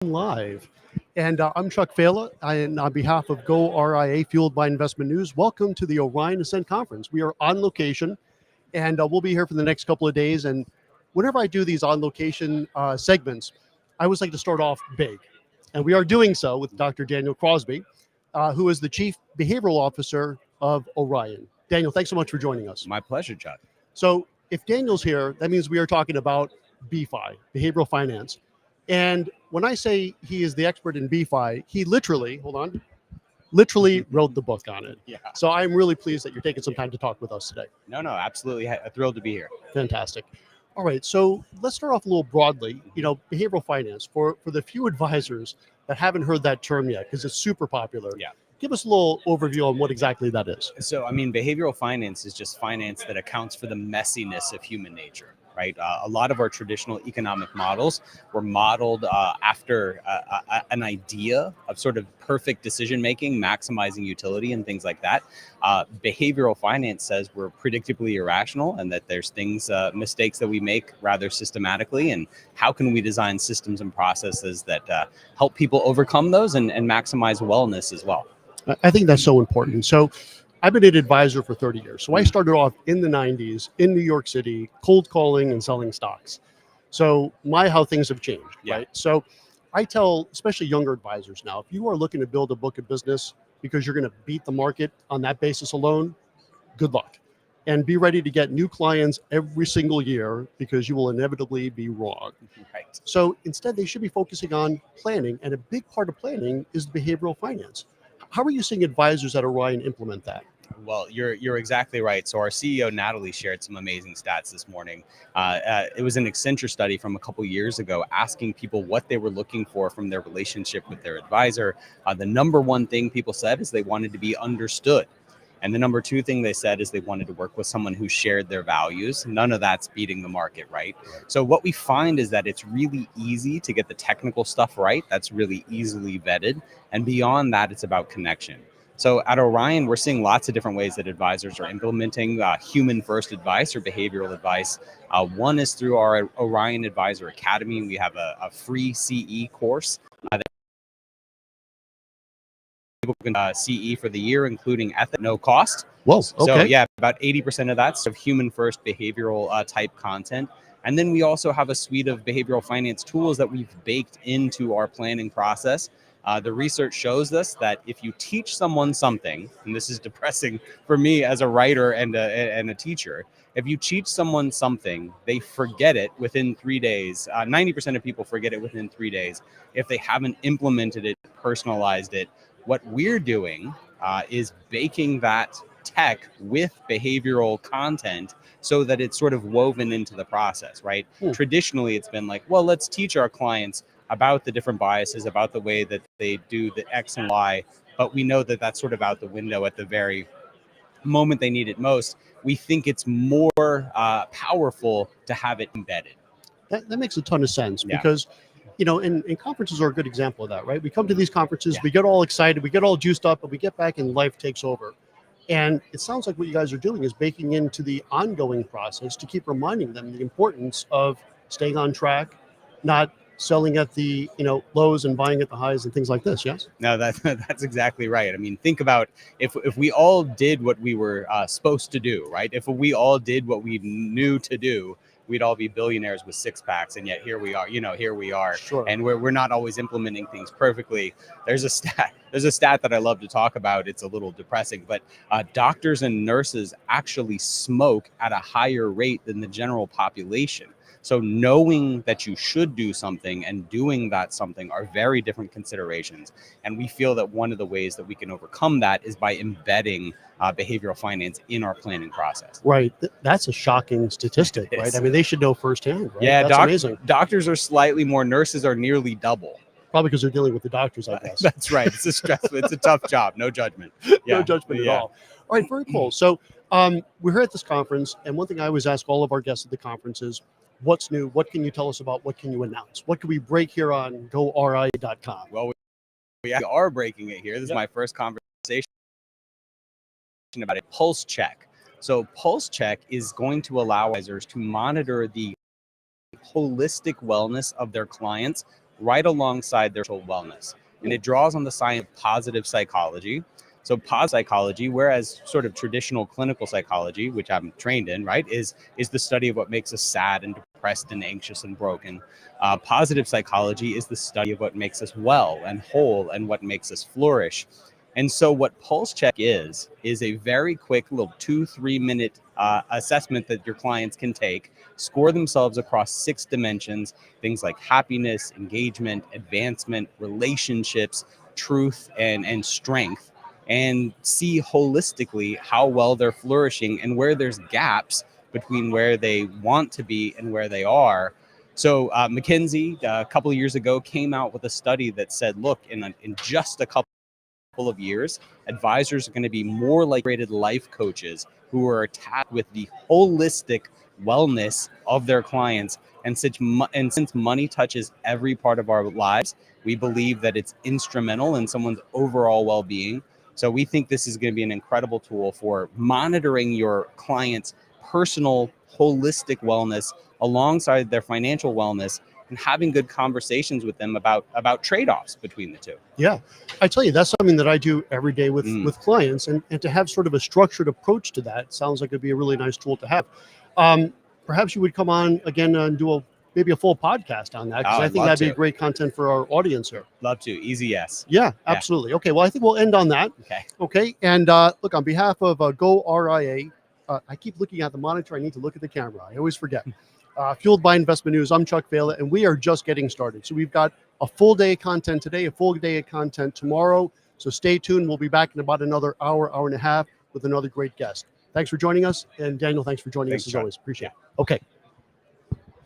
Live. And I'm Chuck Fela, and on behalf of goRIA, Fueled by Investment News, welcome to the Orion Ascent Conference. We are on location, and we'll be here for the next couple of days. And whenever I do these on location segments, I always like to start off big. And we are doing so with Dr. Daniel Crosby, who is the Chief Behavioral Officer of Orion. Daniel, thanks so much for joining us. My pleasure, Chuck. So if Daniel's here, that means we are talking about BFI, behavioral finance. And when I say he is the expert in BFI, he literally wrote the book on it. Yeah. So I'm really pleased that you're taking some time to talk with us today. No, absolutely. Thrilled to be here. Fantastic. All right, so let's start off a little broadly. Behavioral finance, for the few advisors that haven't heard that term yet, because it's super popular. Yeah. Give us a little overview on what exactly that is. So, behavioral finance is just finance that accounts for the messiness of human nature, right? A lot of our traditional economic models were modeled after an idea of sort of perfect decision making, maximizing utility, and things like that. Behavioral finance says we're predictably irrational, and that there's mistakes that we make rather systematically, and how can we design systems and processes that help people overcome those and maximize wellness as well. I think that's so important. So I've been an advisor for 30 years. So I started off in the 90s in New York City, cold calling and selling stocks. So how things have changed, right? So I tell, especially younger advisors now, if you are looking to build a book of business because you're going to beat the market on that basis alone, good luck. And be ready to get new clients every single year because you will inevitably be wrong. Right. So instead, they should be focusing on planning. And a big part of planning is behavioral finance. How are you seeing advisors at Orion implement that? Well, you're exactly right. So our CEO, Natalie, shared some amazing stats this morning. It was an Accenture study from a couple years ago asking people what they were looking for from their relationship with their advisor. The number one thing people said is they wanted to be understood. And the number two thing they said is they wanted to work with someone who shared their values. None of that's beating the market, right? So what we find is that it's really easy to get the technical stuff right. That's really easily vetted. And beyond that, it's about connection. So at Orion, we're seeing lots of different ways that advisors are implementing human first advice or behavioral advice. One is through our Orion Advisor Academy. We have a free CE course that people can CE for the year, including ethics, no cost. Whoa, okay. So about 80% of that's of human first behavioral type content. And then we also have a suite of behavioral finance tools that we've baked into our planning process. The research shows us that if you teach someone something, and this is depressing for me as a writer and a teacher, if you teach someone something, they forget it within 3 days. 90% of people forget it within 3 days if they haven't implemented it, personalized it. What we're doing is baking that tech with behavioral content so that it's sort of woven into the process, right? Traditionally, it's been like, well, let's teach our clients about the different biases, about the way that they do the X and Y, but we know that that's sort of out the window at the very moment they need it most. We think it's more powerful to have it embedded. That makes a ton of sense because, and conferences are a good example of that, right? We come to these conferences, we get all excited, we get all juiced up, but we get back and life takes over. And it sounds like what you guys are doing is baking into the ongoing process to keep reminding them the importance of staying on track, not selling at the lows and buying at the highs and things like this. Yes. No, that's exactly right. Think about if we all did what we were supposed to do, right? If we all did what we knew to do, we'd all be billionaires with six packs. And yet here we are. Sure. And we're not always implementing things perfectly. There's a stat that I love to talk about. It's a little depressing, but doctors and nurses actually smoke at a higher rate than the general population. So knowing that you should do something and doing that something are very different considerations. And we feel that one of the ways that we can overcome that is by embedding behavioral finance in our planning process. Right. That's a shocking statistic, right? They should know firsthand, right? Yeah, that's amazing. Doctors are slightly more, nurses are nearly double. Probably because they're dealing with the doctors, I guess. That's right. It's a tough job. No judgment. No judgment at all. All right, very cool. So we're here at this conference, and one thing I always ask all of our guests at the conference is, what's new? What can you tell us about? What can you announce? What can we break here on goRIA.com? Well, we are breaking it here. This is my first conversation about a pulse check. So pulse check is going to allow advisors to monitor the holistic wellness of their clients right alongside their social wellness. And it draws on the science of positive psychology. So positive psychology, whereas sort of traditional clinical psychology, which I'm trained in, right, is the study of what makes us sad and depressed and anxious and broken. Positive psychology is the study of what makes us well and whole and what makes us flourish. And so what Pulse Check is a very quick little 2-3 minute assessment that your clients can take, score themselves across 6 dimensions, things like happiness, engagement, advancement, relationships, truth, and strength, and see holistically how well they're flourishing and where there's gaps between where they want to be and where they are. So McKinsey, a couple of years ago, came out with a study that said, look, in just a couple of years, advisors are going to be more like rated life coaches who are tasked with the holistic wellness of their clients. And since money touches every part of our lives, we believe that it's instrumental in someone's overall well-being. So we think this is going to be an incredible tool for monitoring your clients' personal holistic wellness alongside their financial wellness, and having good conversations with them about trade-offs between the two. Yeah, I tell you, that's something that I do every day with clients, and to have sort of a structured approach to that sounds like it'd be a really nice tool to have. Perhaps you would come on again and do maybe a full podcast on that, because I think that'd be great content for our audience here. Love to. Easy yes. Yeah, absolutely. Okay, well, I think we'll end on that. Okay, and look, on behalf of goRIA, I keep looking at the monitor. I need to look at the camera. I always forget. Fueled by Investment News, I'm Chuck Vela, and we are just getting started. So we've got a full day of content today, a full day of content tomorrow. So stay tuned. We'll be back in about another hour and a half with another great guest. Thanks for joining us. And Daniel, thanks for joining us as always. Appreciate it. Okay.